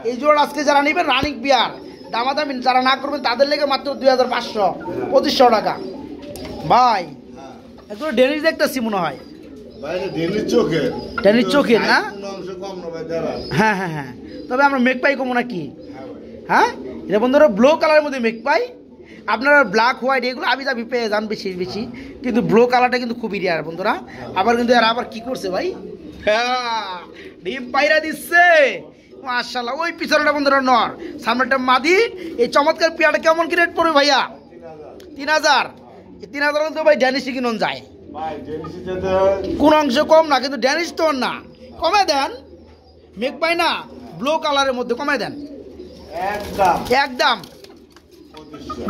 S1: এই জোড়া আজকে যারা নেবেন রানিং বিয়ার, দামাদামি যারা না করবেন তাদের লেগে মাত্র 2500, 2500 টাকা। ভাই একটু ডেনিস দেখতেছি মনে হয়, ডেনিস চোখের না? হ্যাঁ হ্যাঁ হ্যাঁ। তবে আমরা মেঘ পাই কমো নাকি? হ্যাঁ এটা বন্ধুরা ব্লু কালারের মধ্যে মেঘ পাই। আপনারা ব্ল্যাক হোয়াইট এগুলো আবি যাবি পেয়ে যান বেশি, কিন্তু ব্লু কালারটা কিন্তু খুবই রেয়ার বন্ধুরা। আবার কিন্তু এরা আবার কি করছে ভাই? হ্যাঁ ডিম পাইরা দিচ্ছে মাশাআল্লাহ। ওই পিছনেটা বন্ধুরা নর, সামনেটা মাদি। এই চমৎকার পেয়ারটা কেমন কি রেট পড়বে ভাইয়া? 3000। 3000 কিন্তু ভাই ড্যানিশ কিনুন যায়, কোন অংশ কম না, কিন্তু ড্যানিশ তো না। কমে দেন, মেঘ পাই না ব্লু কালারের মধ্যে কমে দেন একদম।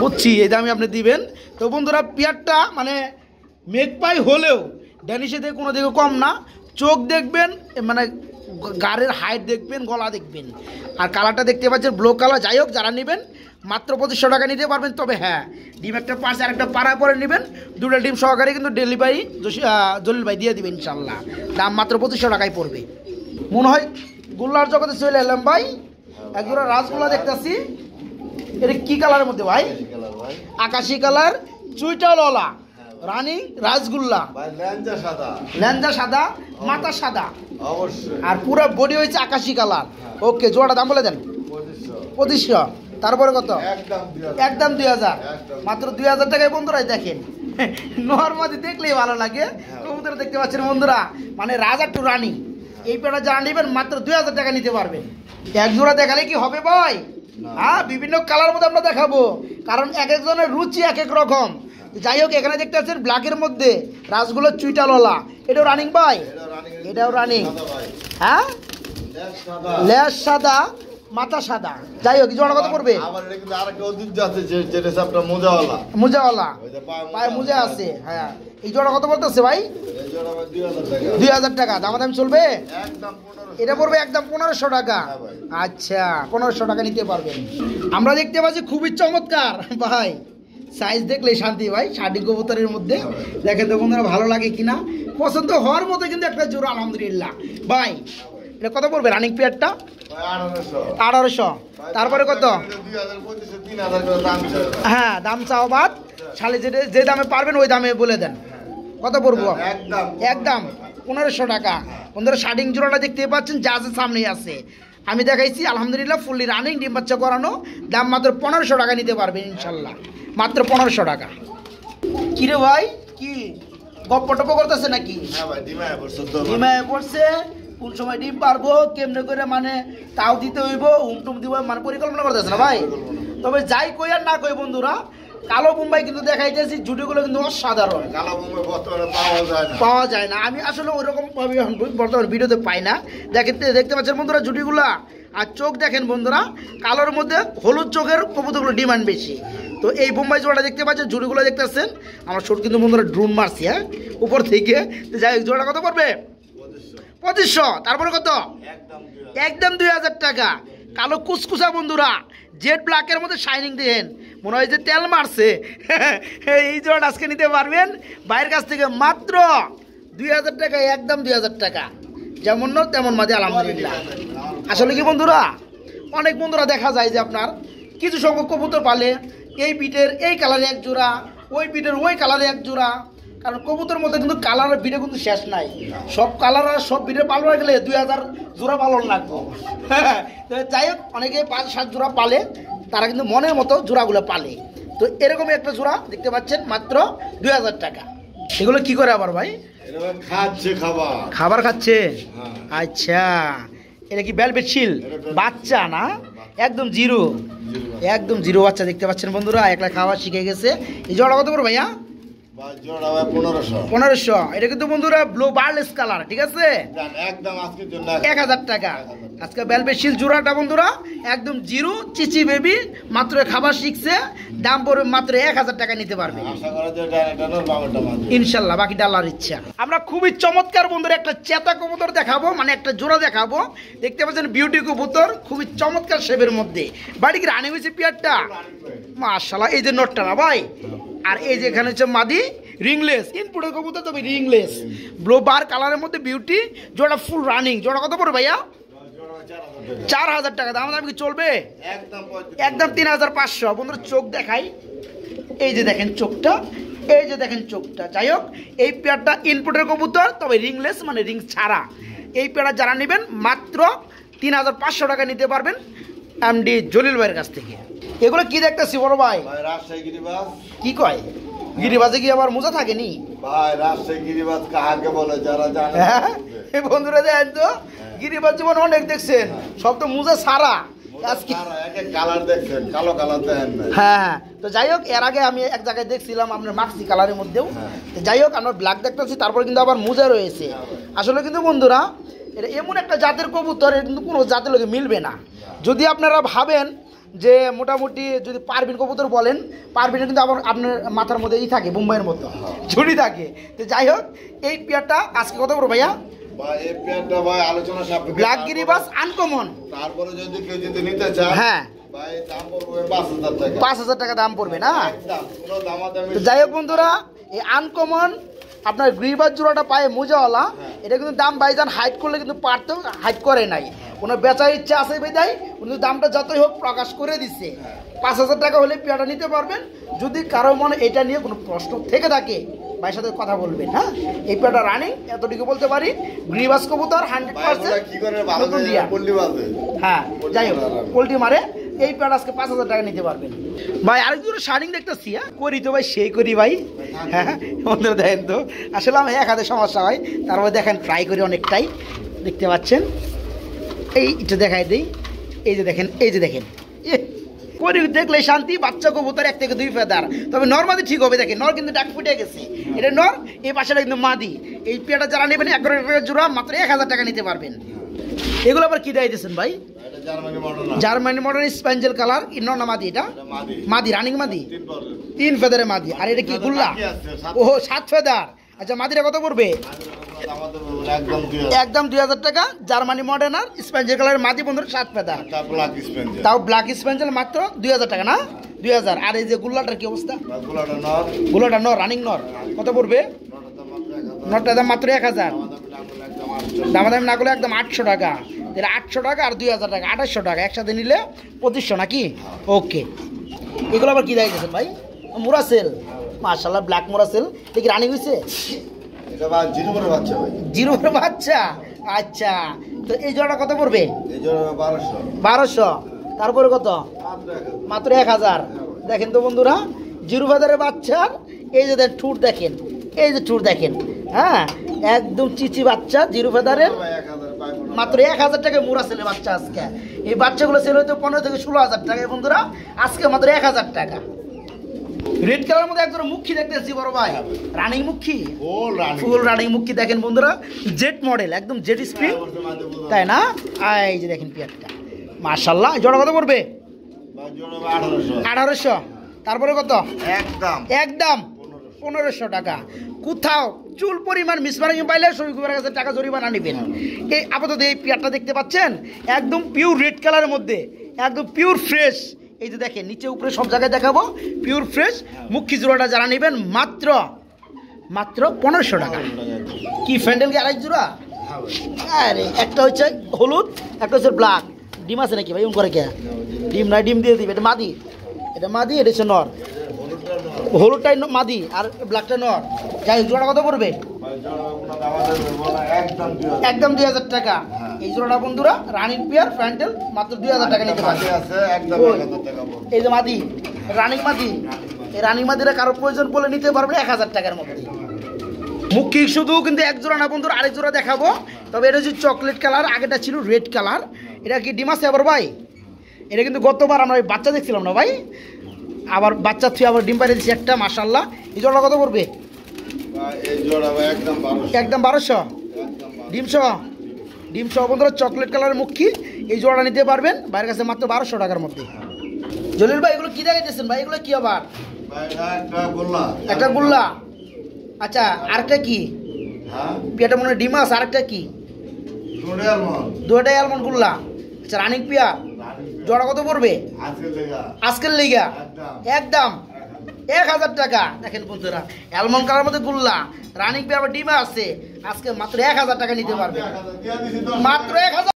S1: বুঝছি এই দামে আপনি দিবেন। তো বন্ধুরা পেয়ারটা মানে মেঘ পাই হলেও ড্যানিশে থেকে কোনো দিকে কম না। চোখ দেখবেন, মানে গাড়ির হাইট দেখবেন, গলা দেখবেন, আর কালারটা দেখতে পাচ্ছেন ব্লু কালার। যাই হোক, যারা নেবেন মাত্র 2500 টাকা নিতে পারবেন। তবে হ্যাঁ, ডিম একটা পাশে আর একটা পাড়া পরে নেবেন, দুটো ডিম সহকারে কিন্তু ডেলিভারি জলিল ভাই দিয়ে দিবেন ইনশাল্লাহ। দাম মাত্র 2500 টাকায় পড়বে। মনে হয় গোল্লার জগতে চলে এলাম ভাই। একজোড়া রাসগোল্লা দেখতেছি, এটা কি কালারের মধ্যে ভাই? আকাশি কালার, চুইটালওয়ালা রানিং রাসগোল্লা, ল্যাঞ্জা সাদা, মাথা সাদা
S2: অবশ্যই,
S1: আর পুরো বডি হয়েছে আকাশি কালার। ওকে, জোড়াটা দাম বলে দেন। 2500। তারপরে কত? একদম 2000। মাত্র 2000 টাকায় বন্ধুরা। দেখেন নর্মালি দেখলেই ভালো লাগে। কবুতর দেখতে পাচ্ছেন বন্ধুরা, মানে রাজা টু রানী। এই পেটা যারা নেবেন মাত্র 2000 টাকা নিতে পারবেন। এক জোড়া দেখালে কি হবে ভাই? হ্যাঁ, বিভিন্ন কালার মধ্যে আমরা দেখাবো, কারণ এক একজনের রুচি এক এক রকম। যাই হোক, এখানে দেখতে পাচ্ছেন ব্ল্যাকের মধ্যে রাসগুলো চুইটালওয়ালা, এটাও রানিং ভাই? এটাও রানিং। হ্যাঁ, লেজ সাদা, মাথা সাদা। যাই হোক, জোড়া কত পড়বে? মোজাওয়ালা, পায়ে মোজা আছে। হ্যাঁ, এই জোড়া কত বলতেছে ভাই? 2000 টাকা। দাম চলবে? এটা পড়বে একদম 1500 টাকা। আচ্ছা, 1500 টাকা নিতে পারবেন। আমরা দেখতে পাচ্ছি খুবই চমৎকার ভাই, সাইজ দেখলে শান্তি ভাই। শার্টিং কবুতরের মধ্যে দেখেন তো বন্ধুরা, ভালো লাগে কিনা। পছন্দ হওয়ার মতো কিন্তু একটা জোড়া আলহামদুলিল্লাহ ভাই। এটা কত পড়বে রানিং পেয়ারটা? 1800। তারপরে কত? হ্যাঁ, দাম চাও বাদ, শালে যে দামে পারবেন ওই দামে বলে দেন। কত পড়বো? একদম 1500 টাকা। বন্ধুরা, শার্টিং জোড়াটা দেখতে পাচ্ছেন, জাজের সামনেই আছে। আমি দেখাইছি আলহামদুলিল্লাহ, ফুললি রানিং, ডিম বাচ্চা করানো। দাম মাত্র 1500 টাকা নিতে পারবেন ইনশাল্লাহ, মাত্র 1500 টাকা। কিরে ভাই, কি গপ্প টপ্প করতেছে নাকি? ডিমায় পড়ছে। কোন সময় ডিম পারবো, কেমনে করে মানে তাও দিতে হইব, হুমটুম দিব, মানে পরিকল্পনা করতেছে না ভাই। তবে যাই কই আর না কই বন্ধুরা, কালো বোম্বাই কিন্তু দেখাইতেছি, জুটিগুলো কিন্তু অসাধারণ।
S2: কালো বোম্বাই বর্তমানে
S1: পাওয়া যায় না। আমি আসলে ওইরকম ভাবে বর্তমানে ভিডিওতে পাই না। দেখতে পাচ্ছেন বন্ধুরা জুটিগুলা, আর চোখ দেখেন বন্ধুরা, কালোর মধ্যে হলুদ চোখের কবুতরগুলো ডিমান্ড বেশি। তো এই বোম্বাই জোড়াটা দেখতে পাচ্ছেন, জুটিগুলো দেখতে পাচ্ছেন। আমার শোট কিন্তু বন্ধুরা ড্রোন মারছি, হ্যাঁ, উপর থেকে। তো যাই হোক, জোড়াটা কত পড়বে? 2500। তারপরে কত? একদম 2000 টাকা। কালো কুচকুচা বন্ধুরা, জেড ব্ল্যাকের মধ্যে শাইনিং দেন, মনে হয় যে তেল মারছে। এই জোড়া আজকে নিতে পারবেন বাইরের কাছ থেকে মাত্র 2000 টাকা। একদম 2000 টাকা। যেমন ন তেমন মাঝে আলহামদুলিল্লাহ। আসলে কি বন্ধুরা, অনেক বন্ধুরা দেখা যায় যে আপনার কিছু সংখ্যক কবুতর পালে, এই বিটের এই কালারে এক জোড়া, ওই বিটের ওই কালারে এক জোড়া। কারণ কবুতর মধ্যে কিন্তু কালারের বিটে কিন্তু শেষ নাই। সব কালার আর সব বিটে পালন গেলে 2000 জোড়া পালন লাগবে। তো যাই হোক, অনেকে 5-7 জোড়া পালে, তারা কিন্তু মনের মতো জোড়াগুলো পালে। তো এরকমই একটা জোড়া দেখতে পাচ্ছেন, মাত্র 2000 টাকা। এগুলো কি করে আবার ভাই? খাবার খাচ্ছে। আচ্ছা, এটা কি ভেলভেট শিল বাচ্চা না? একদম জিরো, একদম জিরো বাচ্চা দেখতে পাচ্ছেন বন্ধুরা, একলা খাওয়া শিখে গেছে। এই জোড়া কত করে ভাইয়া? 1500। এটা কিন্তু বন্ধুরা ব্লু বার্লেস কালার, ঠিক আছে?
S2: একদম আজকের জন্য
S1: 1000 টাকা। আজকে ভেলভেট শিল জোড়াটা বন্ধুরা একদম জিরো, চিচি বেবি, মাত্র খাবার শিখছে। দাম পড়বে মাত্র 1000 টাকা, নিতে পারবে ইনশাল্লাহ। বাকিটা আল্লাহর ইচ্ছা। আমরা খুবই চমৎকার বন্ধুরা একটা চেতা কবুতর দেখাবো, মানে একটা জোড়া দেখাবো। দেখতে পাচ্ছেন বিউটি কবুতর, খুবই চমৎকার শেপের মধ্যে। বাড়ি কি রানি হয়েছে পিয়ারটা? মাশাআল্লাহ। এই যে নটটা না ভাই, আর এই যে এখানে হচ্ছে মাদি, রিংলেস ইনপুটের কবুতর, তবে রিংলেস ব্লু বার কালারের মধ্যে বিউটি। জোড়া ফুল রানিং। জোড়া কত পড়বে ভাইয়া? 4000 টাকা। দাম কি চলবে? একদম 3500। বন্ধুরা, চোখ দেখাই, এই যে দেখেন চোখটা, এই যে দেখেন চোখটা। যাই হোক, এই পেয়ারটা ইনপুটের কবুতর, তবে রিংলেস, মানে রিং ছাড়া। এই পেয়ারটা যারা নেবেন মাত্র 3500 টাকা নিতে পারবেন এমডি জলিল ভাইয়ের কাছ থেকে। এগুলো কি দেখতেছি বড় ভাই? কি কয় গিরিবাজে কি আবার মোজা থাকেনি
S2: ভাই? রাজশাহী গিরিবাজ কাহাকে বলে? যারা জানে
S1: বন্ধুরা, দেখেন তো গিরিবাজ জীবন অনেক দেখছেন, সব তো মোজা ছাড়া। হ্যাঁ, তো যাই হোক, এর আগে আমি এক জায়গায় দেখছিলাম আপনার মাক্সি কালারের মধ্যেও। যাই হোক, আমরা ব্ল্যাক দেখতেছি, তারপরে কিন্তু আবার মোজা রয়েছে। আসলে কিন্তু বন্ধুরা, এটা এমন একটা জাতের কবুতর, এটা কিন্তু কোনো জাতের লোকে মিলবে না। যদি আপনারা ভাবেন যে মোটামুটি যদি পারবিন কবুতর বলেন, পারবিনের কিন্তু আবার আপনার মাথার মধ্যে থাকে বোম্বাইয়ের মতো ঝুড়ি থাকে। তো যাই হোক, এই পেয়ারটা আজকে কত বড় ভাইয়া?
S2: ভাই এই পেয়ারটা ভাই আলোচনা সাপেক্ষে
S1: ব্ল্যাক গিরিবাস আনকমন।
S2: তারপরে যদি কেউ যদি নিতে চায়,
S1: হ্যাঁ
S2: ভাই দাম পড়বে 5000 টাকা।
S1: 5000 টাকা দাম পড়বে না?
S2: একদম পুরো দামাদামি।
S1: তো যাই হোক বন্ধুরা, এই আনকমন আপনার গিরিবাস জোড়াটা পায়ে মোজাওয়ালা, এটা কিন্তু দাম ভাইজান হাইট করলে কিন্তু পারতেও হাইট করে নাই, ওনার বেচার ইচ্ছা আছে বেদায় কিন্তু দামটা যতই হোক প্রকাশ করে দিচ্ছে। 5000 টাকা হলে পেয়ারটা নিতে পারবেন। যদি কারো মনে এটা নিয়ে কোনো প্রশ্ন থেকে থাকে ভাইয়ের সাথে কথা বলবেন। হ্যাঁ, এই পেয়ারটা রানিং, এতটুকু বলতে পারি। গিরিবাস কবুতর 100%
S2: কি করে ভালো পল্লি বাজে।
S1: হ্যাঁ, যাই হোক পোল্ট্রি মারে। এই পেয়ারটা আজকে 5000 টাকা নিতে পারবেন। ভাই আরেক দুটো শার্টিং দেখতেছি, হ্যাঁ করি তো ভাই, সেই করি ভাই। হ্যাঁ বন্ধুরা দেখেন তো, আসলে আমার এক হাতে সমস্যা হয়, তারপরে দেখেন ট্রাই করি অনেকটাই। দেখতে পাচ্ছেন, এই একটু দেখাই দিই। এই যে দেখেন, এই যে দেখেন, করি দেখলে শান্তি। বাচ্চা কবুতর 1 থেকে 2 ফেদার, তবে নর মাদি ঠিক হবে। দেখেন নর কিন্তু ডাক ফুটে গেছে, এটা নর, এই পাশেটা কিন্তু মাদি। এই পেয়ারটা যারা নেবেন 11 জোড়া মাত্র 1000 টাকা নিতে পারবেন। এগুলো আবার কি দিয়েছেন ভাই? জার্মানি মডার্ন স্প্যাঞ্জেল কালার, ইন্নর না মাদি? এটা মাদি, রানিং মাদি, 3 ফেদারের মাদি। আর এটা কি গুল্লা? ও 7 ফেদার। আচ্ছা, মাদিটা কত পড়বে? একদম 2000 টাকা। জার্মানি মডার্ন আর স্প্যাঞ্জেল কালারের মাদি বন্ধুরা, 7 ফেদার, তাও ব্ল্যাক স্প্যাঞ্জেল, মাত্র 2000 টাকা না? 2000। আর এই যে গুল্লাটার কি অবস্থা? গুল্লাটা নর, রানিং নর, কত পড়বে? নরটার দাম মাত্র 1000। দামাদামি না করলে একদম 800 টাকা। 800 টাকা আর 2000 টাকা, 2800 টাকা, একসাথে নিলে 2500 নাকি? ওকে। এগুলো আবার কি দিয়েছেন ভাই? মোরাসেল, মাশাআল্লাহ, ব্ল্যাক মোরাসেল। দেখি রানিং হয়েছে?
S2: এটা ভাই জিরোর বাচ্চা ভাই।
S1: জিরোর বাচ্চা, আচ্ছা। তো এই জোড়াটা কত পড়বে?
S2: এই জোড়া 1200।
S1: 1200। তারপরে কত? মাত্র 1000। দেখেন তো বন্ধুরা, জিরো ফেদারের বাচ্চার এই যে ঠুট দেখেন, এই যে ঠুট দেখেন, হ্যাঁ একদম চিচি বাচ্চা জিরো ফেদারের, মাত্র 1000 টাকায় মোরাসেলের বাচ্চা আজকে। এই বাচ্চাগুলো সেল হয়তো 15 থেকে 16000 টাকায় বন্ধুরা, আজকে মাত্র 1000 টাকা। রেড কালার মধ্যে একদম মুখী দেখতেছি বড় ভাই, রানিং মুখী, ফুল রানিং মুখী। দেখেন বন্ধুরা, জেট মডেল, একদম জেট স্প্রিং, তাই না? এই যে দেখেন পেয়ারটা, মাশাআল্লাহ। জোড়া কত পড়বে? 1800। তারপরে কত? একদম 1500 টাকা। কোথাও চুল পরিমাণ মিসমার্কিং পাইলে শরীফের কাছে টাকা জরিমানা নেবেন। এই আপাতত এই পেয়ারটা দেখতে পাচ্ছেন, একদম পিওর রেড কালারের মধ্যে, একদম পিওর ফ্রেশ। এই যে দেখেন, নিচে উপরে সব জায়গায় দেখাবো, পিওর ফ্রেশ মুখী জোড়াটা যারা নেবেন মাত্র 1500 টাকা। কি ফ্যান্ডেল কি আড়াই জোড়া? আরে একটা হচ্ছে হলুদ, একটা হচ্ছে ব্ল্যাক। ডিম আছে নাকি ভাই? করে কে ডিম নাই? ডিম দিয়ে দিবে। এটা মাদি, এটা মাদি, এটা হচ্ছে নর। হলুদটাই মাদি আর ব্ল্যাকটা নর। যাই হোক, জোড়া কত পড়বে? একদম 2000 টাকা। এই জোড়াটা বন্ধুরা রানিং পেয়ার ফ্যান্টেল, মাত্র 2000 টাকা নিতে পারবে। এই যে মাদি, রানিং মাদি, এই রানিং মাদিরা কারো প্রয়োজন বলে নিতে পারবে 1000 টাকার মধ্যে। মুখী শুধু কিন্তু এক জোড়া না বন্ধুরা, আরেক জোড়া দেখাবো। তবে এটা হচ্ছে চকলেট কালার, আগেটা ছিল রেড কালার। এটা কি ডিম আছে আবার ভাই? এটা কিন্তু গতবার আমরা বাচ্চা দেখছিলাম না ভাই, আবার বাচ্চা থুয়ে আবার ডিম পাড়িয়ে দিচ্ছি একটা, মাশাআল্লাহ। এই জোড়া কত পড়বে? একদম 1200। ডিম সহ বন্ধুরা, চকলেট কালারের মুখী। এই জোড়াটা নিতে পারবেন বাইরের কাছে মাত্র 1200 টাকার মধ্যে। জলিল ভাই, এগুলো কি দেখাইতেছেন ভাই? এগুলো কি আবার? একটা গুল্লা। আচ্ছা, আরেকটা কি? পেয়ারটা মনে হয় ডিম আছে। আরেকটা কি? দুটাই আলমন্ড গুল্লা। আচ্ছা, রানিং পেয়ার। জোড়া কত পড়বে আজকের লেগা? একদম 1000 টাকা। দেখেন বন্ধুরা, অ্যালমন্ড কালার মধ্যে গুল্লা, রানিং পেয়ার, ডিমা আছে, আজকে মাত্র 1000 টাকা নিতে পারবে, মাত্র 1000।